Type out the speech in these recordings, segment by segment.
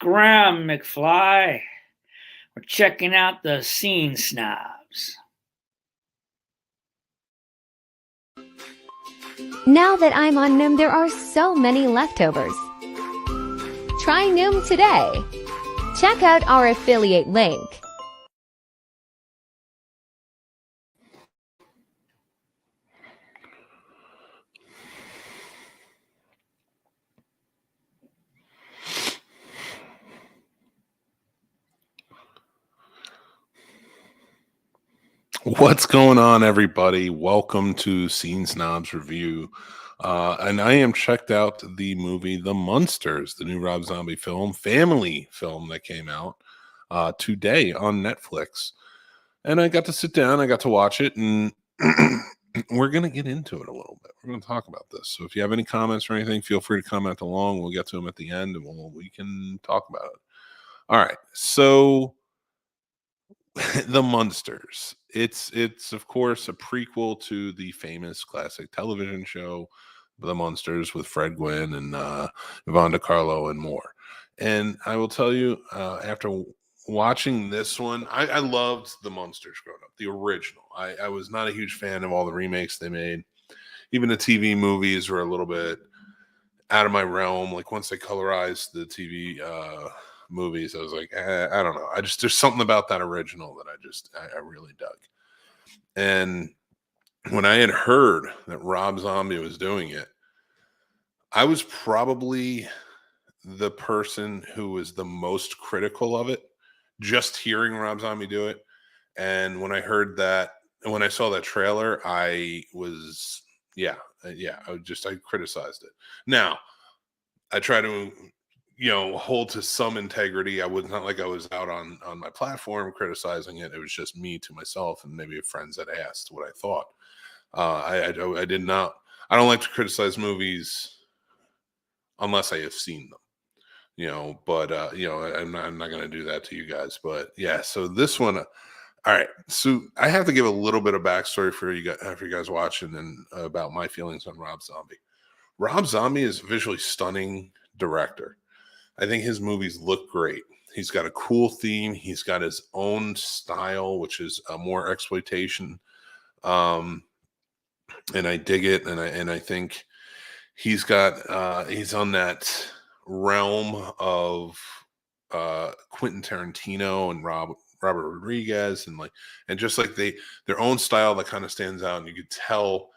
Scram, McFly. We're checking out the Scene Snobs. Now that I'm on Noom, there are so many leftovers. Try Noom today. Check out our affiliate link. What's going on, everybody? Welcome to Scene Snobs Review. And I am checked out the movie The Munsters, the new Rob Zombie family film that came out today on Netflix. And I got to sit down, I got to watch it, and we're going to get into it a little bit. We're going to talk about this. So if you have any comments or anything, feel free to comment along. We'll get to them at the end, and we can talk about it. All right, so The Munsters. It's of course a prequel to the famous classic television show The Munsters with Fred Gwynn and Yvonne DiCarlo and more. And I will tell you, after watching this one, I loved The Munsters growing up, the original. I was not a huge fan of all the remakes they made. Even the TV movies were a little bit out of my realm. Like once they colorized the TV movies, I was like, I don't know. There's something about that original that I really dug. And when I had heard that Rob Zombie was doing it, I was probably the person who was the most critical of it, just hearing Rob Zombie do it. And when I heard that, and when I saw that trailer, I was, I criticized it. Now, I try to hold to some integrity. I was not like I was out on my platform criticizing it. It was just me to myself and maybe friends that asked what I thought. I did not. I don't like to criticize movies unless I have seen them. But I'm not going to do that to you guys. But yeah, so this one. All right, so I have to give a little bit of backstory for you guys watching and about my feelings on Rob Zombie. Rob Zombie is a visually stunning director. I think his movies look great. He's got a cool theme. He's got his own style, which is more exploitation. And I dig it. And I think he's on that realm of Quentin Tarantino and Robert Rodriguez and just like their own style that kind of stands out. And you could tell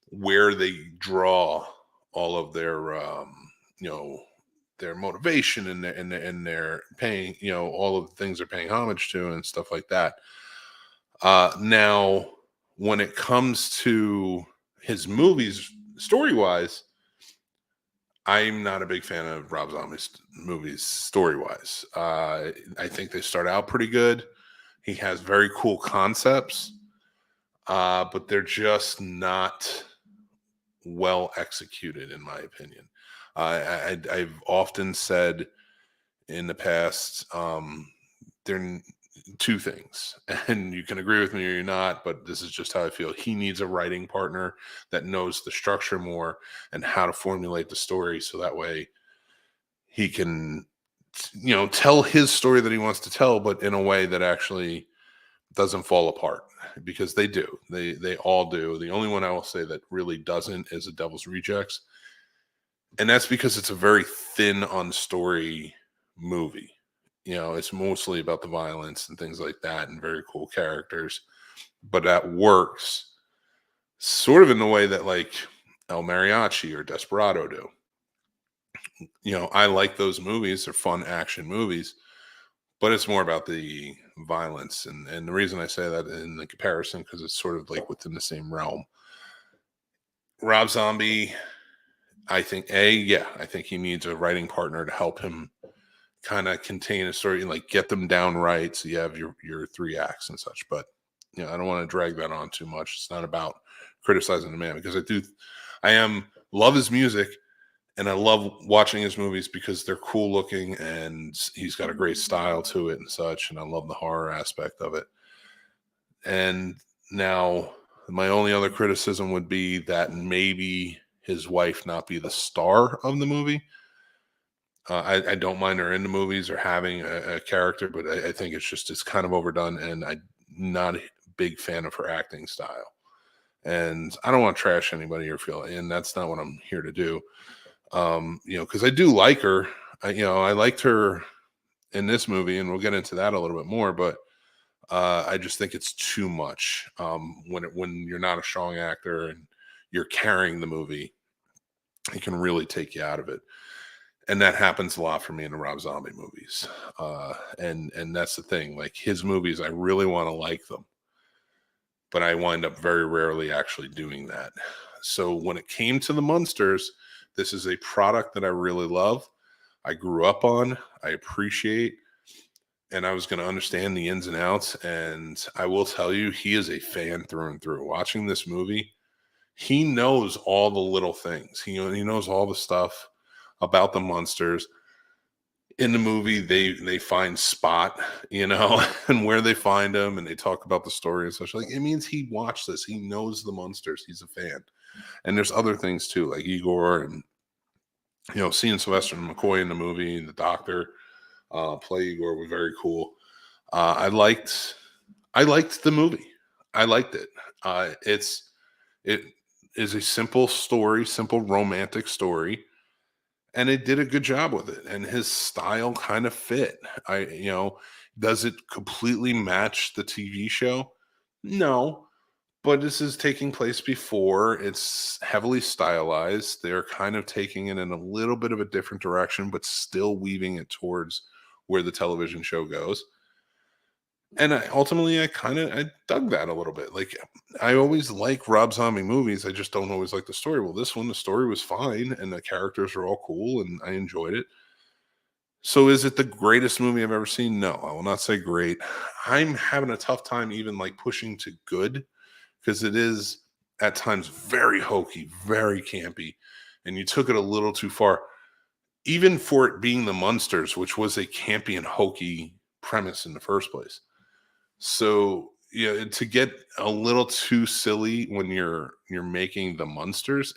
where they draw all of their their motivation and their paying, all of the things they're paying homage to and stuff like that. Now, when it comes to his movies, story-wise, I'm not a big fan of Rob Zombie's movies, story-wise. I think they start out pretty good. He has very cool concepts, but they're just not well executed, in my opinion. I've often said in the past, there are two things, and you can agree with me or you're not, but this is just how I feel. He needs a writing partner that knows the structure more and how to formulate the story, so that way he can, tell his story that he wants to tell, but in a way that actually doesn't fall apart, because they do. They all do. The only one I will say that really doesn't is The Devil's Rejects. And that's because it's a very thin on story movie. It's mostly about the violence and things like that and very cool characters. But that works sort of in the way that like El Mariachi or Desperado do. I like those movies. They're fun action movies. But it's more about the violence. And the reason I say that in the comparison, because it's sort of like within the same realm. Rob Zombie, I think he needs a writing partner to help him kind of contain a story and like get them down right. So you have your three acts and such. But I don't want to drag that on too much. It's not about criticizing the man, because I love his music and I love watching his movies because they're cool looking and he's got a great style to it and such. And I love the horror aspect of it. And now my only other criticism would be that maybe his wife not be the star of the movie. I don't mind her in the movies or having a character, but I think it's kind of overdone, and I'm not a big fan of her acting style. And I don't want to trash anybody or feel, and that's not what I'm here to do. Because I do like her. I liked her in this movie, and we'll get into that a little bit more. But I just think it's too much when you're not a strong actor and you're carrying the movie. It can really take you out of it, and that happens a lot for me in the Rob Zombie movies. And that's the thing. Like his movies, I really want to like them, but I wind up very rarely actually doing that. So when it came to the Munsters, this is a product that I really love. I grew up on, I appreciate, and I was going to understand the ins and outs. And I will tell you, he is a fan through and through. Watching this movie, he knows all the little things. He knows all the stuff about the Munsters. In the movie, they find Spot, and where they find him, and they talk about the story and such. Like, it means he watched this. He knows the Munsters. He's a fan. And there's other things too, like Igor, and seeing Sylvester McCoy in the movie, the doctor play Igor was very cool. I liked the movie. I liked it. It is a simple story, simple romantic story. And it did a good job with it, and his style kind of fit. Does it completely match the TV show? No, but this is taking place before. It's heavily stylized. They're kind of taking it in a little bit of a different direction, but still weaving it towards where the television show goes. And I dug that a little bit. Like, I always like Rob Zombie movies. I just don't always like the story. Well, this one, the story was fine, and the characters are all cool, and I enjoyed it. So is it the greatest movie I've ever seen? No, I will not say great. I'm having a tough time even like pushing to good, because it is at times very hokey, very campy, and you took it a little too far. Even for it being the Munsters, which was a campy and hokey premise in the first place. So to get a little too silly when you're making the Munsters,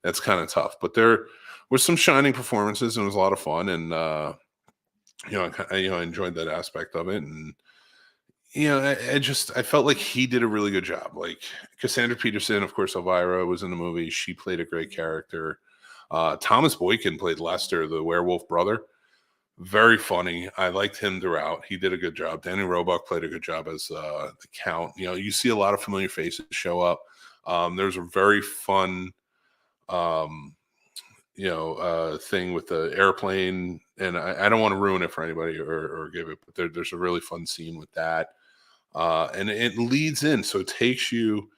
that's kind of tough. But there was some shining performances, and it was a lot of fun, and I enjoyed that aspect of it. And I felt like he did a really good job. Like Cassandra Peterson, of course, Elvira was in the movie. She played a great character. Thomas Boykin played Lester, the werewolf brother. Very funny. I liked him throughout. He did a good job. Danny Roebuck played a good job as the Count. You see a lot of familiar faces show up. There's a very fun, thing with the airplane, and I don't want to ruin it for anybody or give it, but there's a really fun scene with that. And it leads in, so it takes you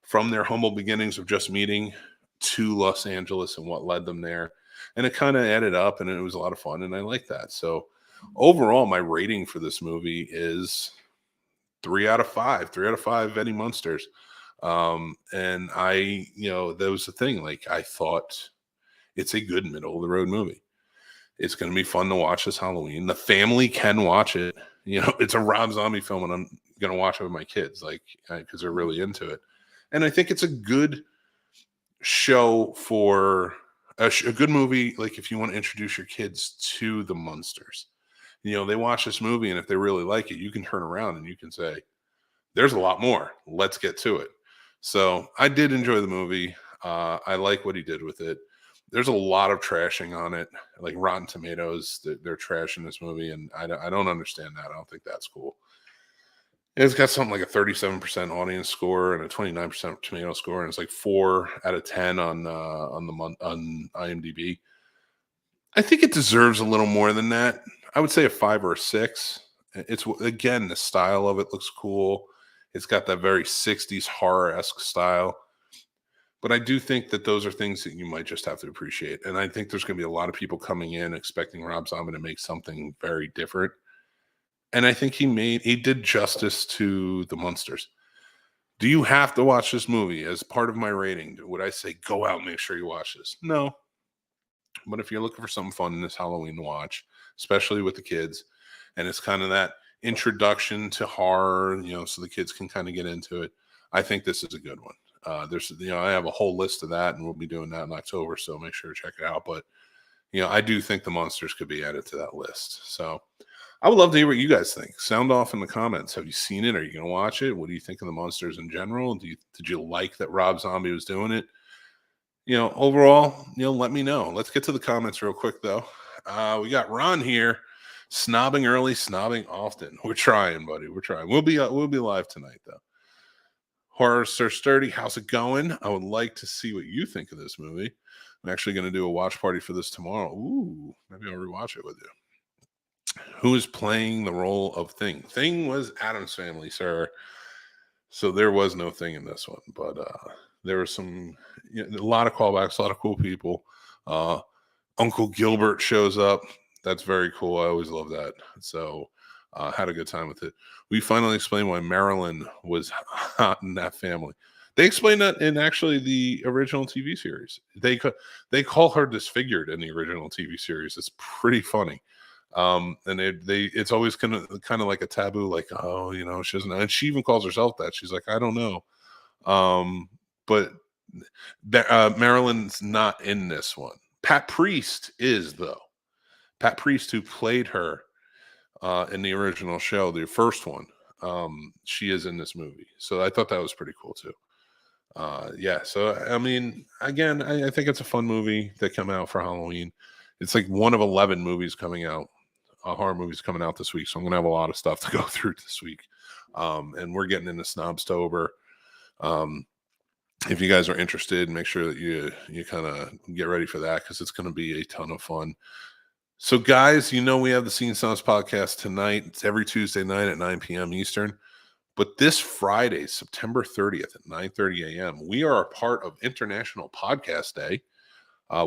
from their humble beginnings of just meeting to Los Angeles and what led them there. And it kind of added up, and it was a lot of fun, and I like that. So overall, my rating for this movie is 3 out of 5. 3 out of 5 Eddie Munsters. And that was the thing. Like, I thought it's a good middle of the road movie. It's going to be fun to watch this Halloween. The family can watch it. It's a Rob Zombie film, and I'm going to watch it with my kids, because they're really into it. And I think it's a good show for a good movie. Like, if you want to introduce your kids to the Munsters, they watch this movie, and if they really like it, you can turn around and you can say, there's a lot more. Let's get to it. So I did enjoy the movie. I like what he did with it. There's a lot of trashing on it, like Rotten Tomatoes. They're trashing this movie, and I don't understand that. I don't think that's cool. It's got something like a 37% audience score and a 29% tomato score, and it's like 4 out of 10 on IMDb. I think it deserves a little more than that. I would say a 5 or a 6. It's, again, the style of it looks cool. It's got that very 60s horror-esque style. But I do think that those are things that you might just have to appreciate. And I think there's going to be a lot of people coming in expecting Rob Zombie to make something very different. And I think he did justice to the Munsters. Do you have to watch this movie as part of my rating? Would I say go out and make sure you watch this? No. But if you're looking for something fun this Halloween to watch, especially with the kids, and it's kind of that introduction to horror, so the kids can kind of get into it, I think this is a good one. I have a whole list of that, and we'll be doing that in October, so make sure to check it out. But I do think the Munsters could be added to that list. So I would love to hear what you guys think. Sound off in the comments. Have you seen it? Are you going to watch it? What do you think of the Munsters in general? Did you like that Rob Zombie was doing it? Overall, let me know. Let's get to the comments real quick, though. We got Ron here, snobbing early, snobbing often. We're trying, buddy. We're trying. We'll be live tonight, though. Horror Sir Sturdy, how's it going? I would like to see what you think of this movie. I'm actually going to do a watch party for this tomorrow. Ooh, maybe I'll rewatch it with you. Who is playing the role of Thing? Thing was Addams Family, sir. So there was no Thing in this one, but there was a lot of callbacks, a lot of cool people. Uncle Gilbert shows up. That's very cool. I always love that. So had a good time with it. We finally explained why Marilyn was hot in that family. They explained that in actually the original TV series. They call her disfigured in the original TV series. It's pretty funny. And it's always kind of like a taboo, like, oh, she doesn't know. And she even calls herself that. She's like, I don't know. But Marilyn's not in this one. Pat Priest is, though. Pat Priest, who played her in the original show, the first one, she is in this movie. So I thought that was pretty cool, too. So, I mean, again, I think it's a fun movie that came out for Halloween. It's like one of 11 movies coming out, horror movies coming out this week. So I'm going to have a lot of stuff to go through this week. And we're getting into Snobstober. If you guys are interested, make sure that you kind of get ready for that, because it's going to be a ton of fun. So, guys, we have the Scene Snobs podcast tonight. It's every Tuesday night at 9 p.m. Eastern. But this Friday, September 30th at 9:30 a.m., we are a part of International Podcast Day.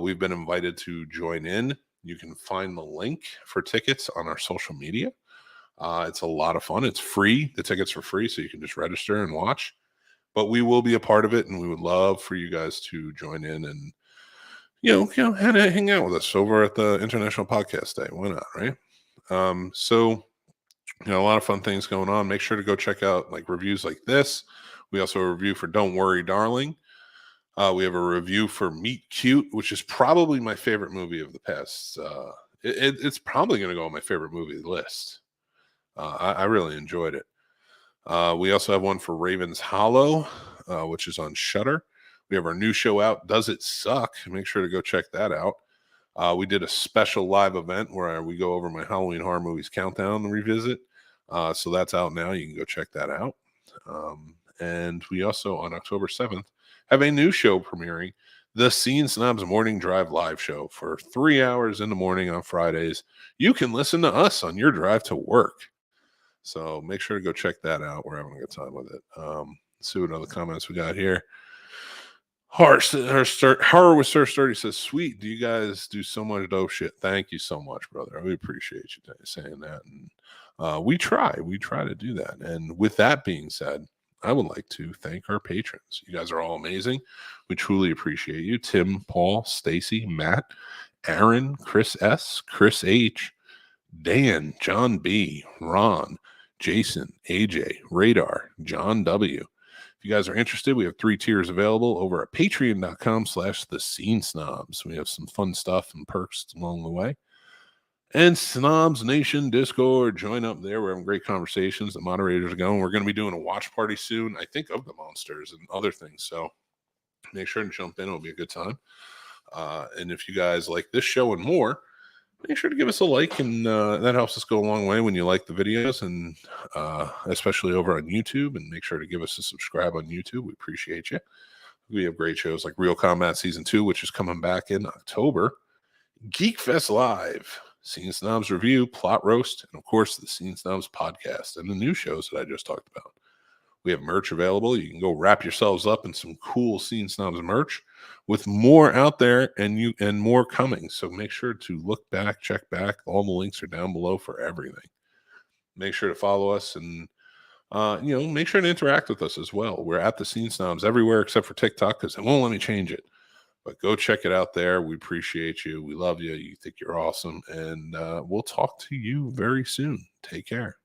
We've been invited to join in. You can find the link for tickets on our social media. It's a lot of fun. It's free. The tickets are free, so you can just register and watch. But we will be a part of it, and we would love for you guys to join in and, hang out with us over at the International Podcast Day. Why not, right? A lot of fun things going on. Make sure to go check out reviews like this. We also have a review for Don't Worry, Darling. We have a review for Meet Cute, which is probably my favorite movie of the past. It's probably going to go on my favorite movie list. I really enjoyed it. We also have one for Raven's Hollow, which is on Shudder. We have our new show out, Does It Suck? Make sure to go check that out. We did a special live event where we go over my Halloween horror movies countdown and revisit. So that's out now. You can go check that out. And we also, on October 7th, have a new show premiering, the Scene Snobs Morning Drive live show for 3 hours in the morning on Fridays. You can listen to us on your drive to work. So make sure to go check that out. We're having a good time with it. Let's see what other comments we got here. Horror with Sir Sturdy says, sweet, do you guys do so much dope shit? Thank you so much, brother. We appreciate you saying that. And we try to do that. And with that being said, I would like to thank our patrons. You guys are all amazing. We truly appreciate you. Tim, Paul, Stacy, Matt, Aaron, Chris S., Chris H., Dan, John B., Ron, Jason, AJ, Radar, John W. If you guys are interested, we have 3 tiers available over at patreon.com/thescenesnobs. We have some fun stuff and perks along the way. And Snobs Nation Discord, join up there. We're having great conversations. The moderators are going. We're going to be doing a watch party soon, I think, of the Munsters and other things. So make sure to jump in. It'll be a good time. And if you guys like this show and more, make sure to give us a like, and that helps us go a long way when you like the videos, and especially over on YouTube. And make sure to give us a subscribe on YouTube. We appreciate you. We have great shows like Real Combat Season 2, which is coming back in October. Geek Fest Live, Scene Snobs Review, Plot Roast, and of course the Scene Snobs Podcast, and the new shows that I just talked about. We have merch available. You can go wrap yourselves up in some cool Scene Snobs merch, with more out there and more coming. So make sure to look back, check back. All the links are down below for everything. Make sure to follow us, and make sure to interact with us as well. We're at the Scene Snobs everywhere except for TikTok, because it won't let me change it. But go check it out there. We appreciate you. We love you. You think you're awesome. And we'll talk to you very soon. Take care.